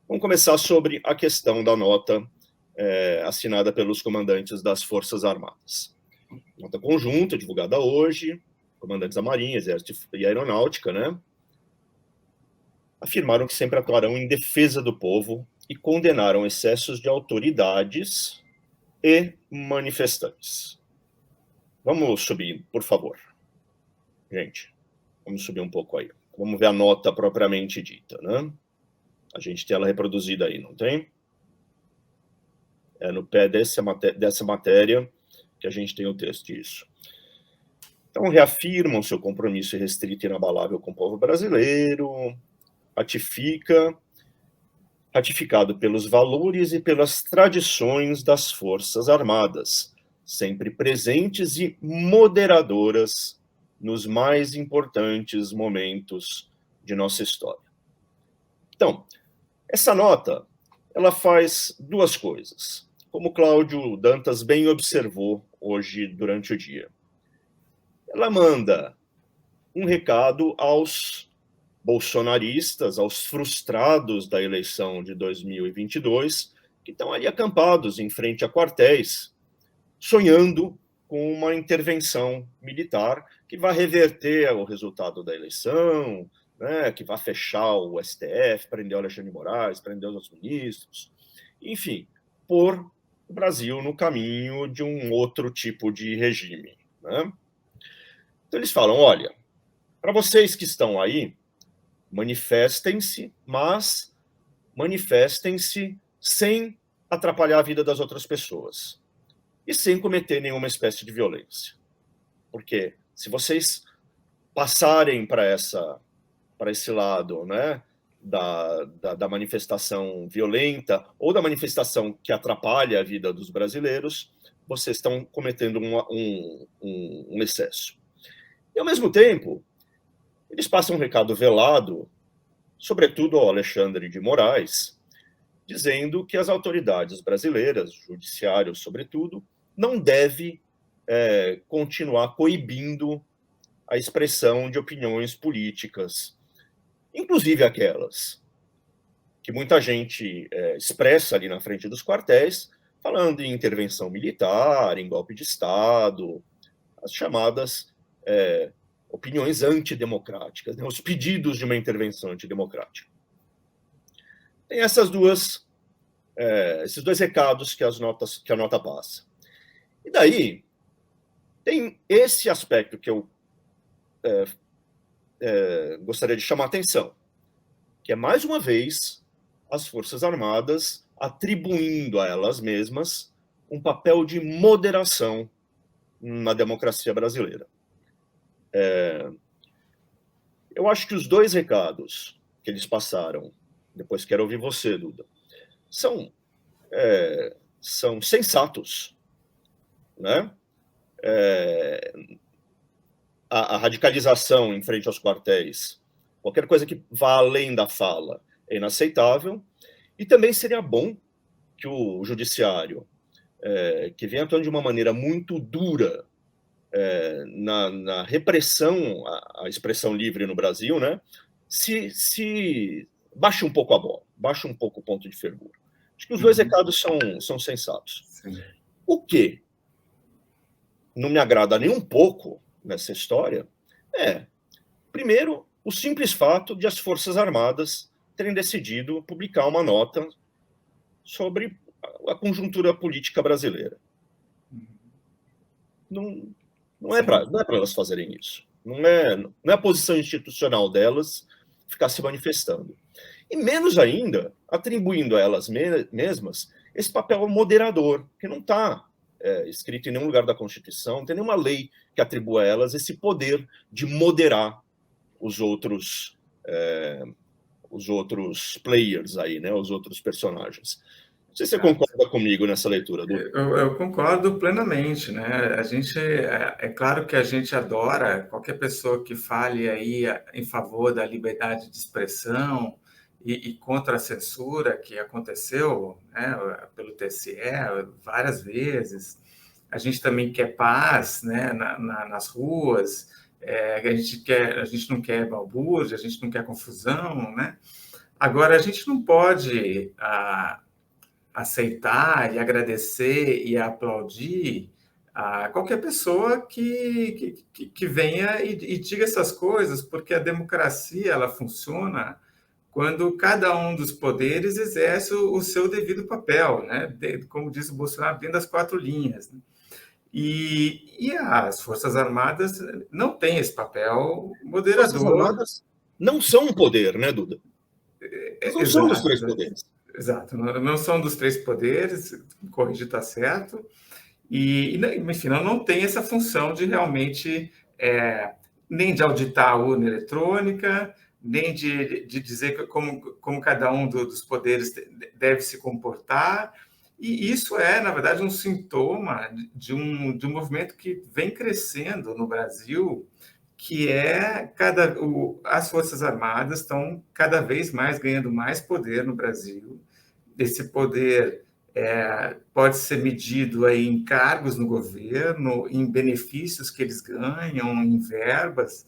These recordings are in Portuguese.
Vamos começar sobre a questão da nota assinada pelos comandantes das Forças Armadas. Nota conjunta, divulgada hoje, comandantes da Marinha, Exército e Aeronáutica, né? Afirmaram que sempre atuarão em defesa do povo e condenaram excessos de autoridades e manifestantes. Vamos subir, por favor. Gente, vamos subir um pouco aí. Vamos ver a nota propriamente dita, né? A gente tem ela reproduzida aí, não tem? É no pé dessa matéria que a gente tem o texto disso. Então, reafirmam seu compromisso irrestrito e inabalável com o povo brasileiro, ratificado pelos valores e pelas tradições das Forças Armadas, sempre presentes e moderadoras nos mais importantes momentos de nossa história. Então, essa nota, ela faz duas coisas, como Cláudio Dantas bem observou hoje durante o dia. Ela manda um recado aos bolsonaristas, aos frustrados da eleição de 2022, que estão ali acampados em frente a quartéis, sonhando com uma intervenção militar que vai reverter o resultado da eleição, né, que vai fechar o STF, prender o Alexandre de Moraes, prender os ministros, enfim, pôr o Brasil no caminho de um outro tipo de regime, né? Então eles falam, olha, para vocês que estão aí, manifestem-se, mas manifestem-se sem atrapalhar a vida das outras pessoas e sem cometer nenhuma espécie de violência. Porque se vocês passarem para esse lado, né, da manifestação violenta ou da manifestação que atrapalha a vida dos brasileiros, vocês estão cometendo um excesso. E, ao mesmo tempo, eles passam um recado velado, sobretudo ao Alexandre de Moraes, dizendo que as autoridades brasileiras, o judiciário sobretudo, não deve continuar coibindo a expressão de opiniões políticas, inclusive aquelas que muita gente expressa ali na frente dos quartéis, falando em intervenção militar, em golpe de Estado, as chamadas opiniões antidemocráticas, né, os pedidos de uma intervenção antidemocrática. Tem esses dois recados que a nota passa. E daí, tem esse aspecto que eu gostaria de chamar a atenção, que é, mais uma vez, as Forças Armadas atribuindo a elas mesmas um papel de moderação na democracia brasileira. Eu acho que os dois recados que eles passaram, depois quero ouvir você, Duda, são sensatos, né? A radicalização em frente aos quartéis, qualquer coisa que vá além da fala, é inaceitável, e também seria bom que o judiciário, que vem atuando de uma maneira muito dura na repressão à expressão livre no Brasil, né, se baixe um pouco a bola, baixe um pouco o ponto de fervura. Acho que os dois recados são sensatos. Sim. O que não me agrada nem um pouco nessa história primeiro, o simples fato de as Forças Armadas terem decidido publicar uma nota sobre a conjuntura política brasileira. Não é para elas fazerem isso. Não é a posição institucional delas ficar se manifestando. E menos ainda, atribuindo a elas mesmas esse papel moderador, que não está escrito em nenhum lugar da Constituição, não tem nenhuma lei que atribua a elas esse poder de moderar os outros players aí, né, os outros personagens. Não sei se você concorda comigo nessa leitura, Du. Eu concordo plenamente, né? A gente é claro que a gente adora qualquer pessoa que fale aí em favor da liberdade de expressão e contra a censura que aconteceu, né, pelo TSE várias vezes. A gente também quer paz, né, nas ruas. A gente não quer balbúrdia, a gente não quer confusão, né? Agora, a gente não pode aceitar e agradecer e aplaudir a qualquer pessoa que venha e diga essas coisas, porque a democracia ela funciona quando cada um dos poderes exerce o seu devido papel, né? Como diz o Bolsonaro, dentro das quatro linhas. Né? E as Forças Armadas não têm esse papel As Forças moderador. Armadas não são um poder, né, Duda? Elas não são dos três Exato, poderes. exato. Não são dos três poderes, corrigir está certo. Enfim, não tem essa função de realmente nem de auditar a urna eletrônica, nem de dizer como cada um dos poderes deve se comportar. E isso é, na verdade, um sintoma de um movimento que vem crescendo no Brasil, que é as Forças Armadas estão cada vez mais ganhando mais poder no Brasil. Esse poder pode ser medido aí em cargos no governo, em benefícios que eles ganham, em verbas.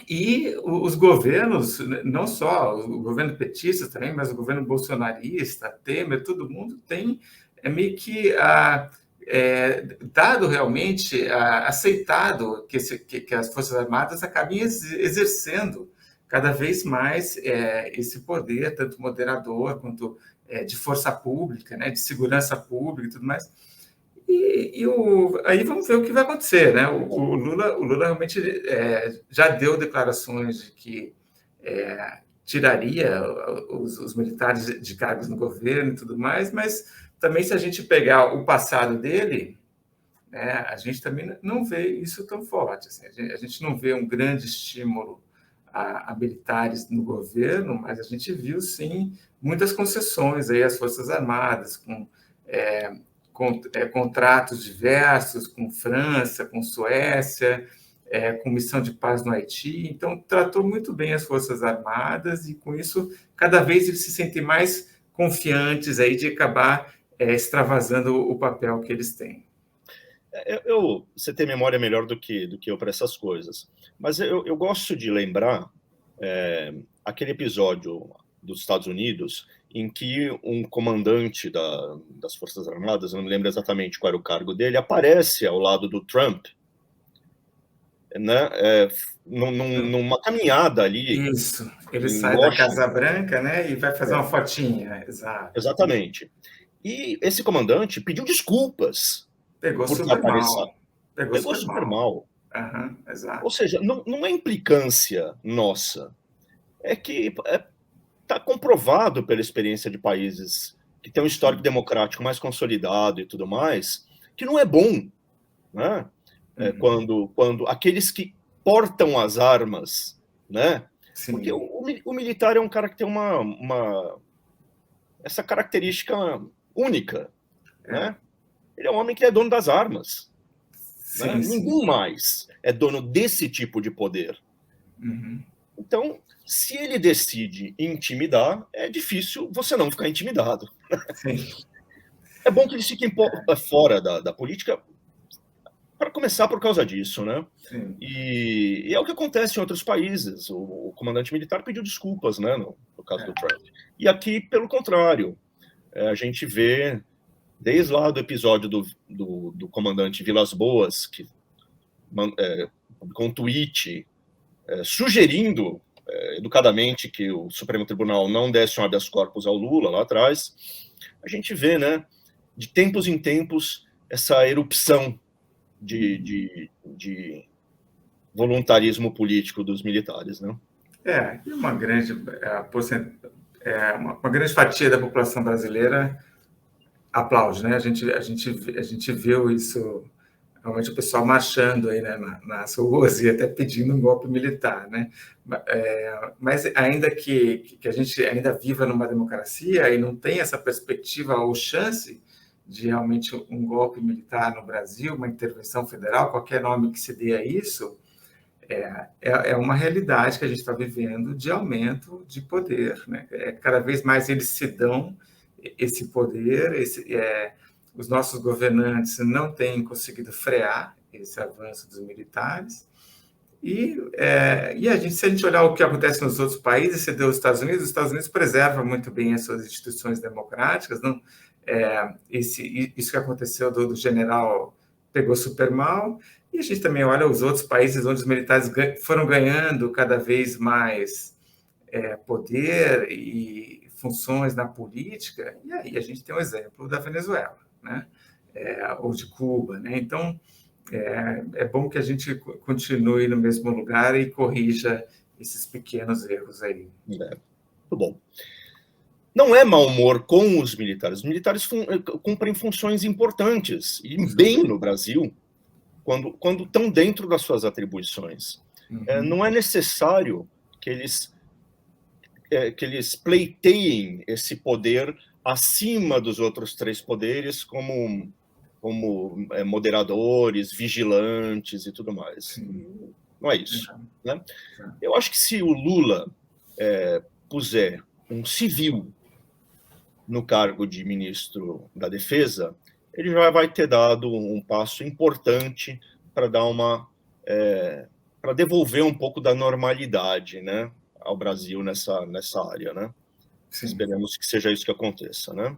E os governos, não só o governo petista também, mas o governo bolsonarista, Temer, todo mundo tem meio que dado realmente, aceitado que as Forças Armadas acabem exercendo cada vez mais esse poder, tanto moderador quanto de força pública, né, de segurança pública e tudo mais. Aí vamos ver o que vai acontecer, né? O Lula realmente já deu declarações de que tiraria os militares de cargos no governo e tudo mais, mas também se a gente pegar o passado dele, né, a gente também não vê isso tão forte. Assim, a gente não vê um grande estímulo a militares no governo, mas a gente viu, sim, muitas concessões aí às Forças Armadas, com contratos diversos com França, com Suécia, com missão de paz no Haiti. Então, tratou muito bem as Forças Armadas e, com isso, cada vez eles se sentem mais confiantes aí de acabar extravasando o papel que eles têm. Você tem memória melhor do que eu para essas coisas, mas eu gosto de lembrar aquele episódio dos Estados Unidos em que um comandante das Forças Armadas, eu não me lembro exatamente qual era o cargo dele, aparece ao lado do Trump, né, numa caminhada ali. Isso, ele Em sai da Washington. Casa Branca, né, e vai fazer uma fotinha, exato. Exatamente. E esse comandante pediu desculpas Pegou por ter super aparecido. mal. Pegou Pegou super super mal. mal. Uhum, Ou exato. seja, não é implicância nossa. É que está comprovado pela experiência de países que têm um histórico democrático mais consolidado e tudo mais, que não é bom, né? Quando aqueles que portam as armas, né? Porque Sim. o militar é um cara que tem essa característica única, né? Ele é um homem que é dono das armas, né? Sim, sim. Ninguém mais é dono desse tipo de poder. Uhum. Então, se ele decide intimidar, é difícil você não ficar intimidado. Sim. É bom que eles fiquem fora da política, para começar por causa disso, né? Sim. E é o que acontece em outros países. O comandante militar pediu desculpas, né, no caso do Trump. E aqui, pelo contrário, a gente vê, desde lá do episódio do comandante Vilas Boas, que com um tweet sugerindo educadamente que o Supremo Tribunal não desse um habeas corpus ao Lula lá atrás, a gente vê, né, de tempos em tempos, essa erupção de voluntarismo político dos militares, né? E uma grande, uma grande fatia da população brasileira aplaude, né? A gente viu isso, realmente o pessoal marchando aí, né, nas ruas e até pedindo um golpe militar, né? Mas ainda que a gente ainda viva numa democracia e não tenha essa perspectiva ou chance de realmente um golpe militar no Brasil, uma intervenção federal, qualquer nome que se dê a isso, é uma realidade que a gente está vivendo de aumento de poder, né? Cada vez mais eles se dão esse poder, os nossos governantes não têm conseguido frear esse avanço dos militares, Se a gente olhar o que acontece nos outros países, você deu os Estados Unidos preserva muito bem as suas instituições democráticas. Não, isso que aconteceu do general pegou super mal. E a gente também olha os outros países onde os militares foram ganhando cada vez mais poder e funções na política. E aí a gente tem o exemplo da Venezuela, né? Ou de Cuba, né? Então, é bom que a gente continue no mesmo lugar e corrija esses pequenos erros aí. Muito bom. Não é mau humor com os militares. Os militares cumprem funções importantes e bem no Brasil quando estão dentro das suas atribuições. Não é necessário que eles pleiteiem esse poder acima dos outros 3 poderes como moderadores, vigilantes e tudo mais. Sim. Não é isso. Né? Eu acho que se o Lula puser um civil no cargo de ministro da Defesa, ele já vai ter dado um passo importante para dar para devolver um pouco da normalidade, né, ao Brasil nessa área, né? Sim. Esperemos que seja isso que aconteça, né?